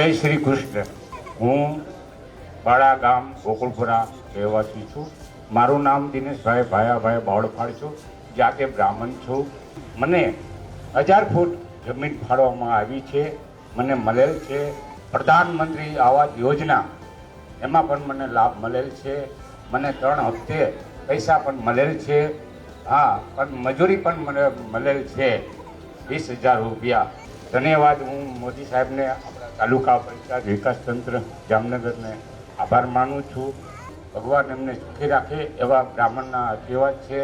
જય શ્રી કૃષ્ણ. હું બાળા ગામ ગોકુળપુરા રહેવાસી છું. મારું નામ દિનેશભાઈ ભાયાભાઈ બાવળફાળ છું. જાતે બ્રાહ્મણ છું. મને 1000 ફૂટ જમીન ફાળવવામાં આવી છે. મને મળેલ છે પ્રધાનમંત્રી આવાસ યોજના, એમાં પણ મને લાભ મળેલ છે. મને 3 હપ્તે પૈસા પણ મળેલ છે. હા, પણ મજૂરી પણ મને મળેલ છે 20,000 રૂપિયા. ધન્યવાદ. હું મોદી સાહેબને, આપણા તાલુકા પંચાયત વિકાસ તંત્ર જામનગરને આભાર માનું છું. ભગવાન એમને સુખી રાખે એવા બ્રાહ્મણના આશીર્વાદ છે.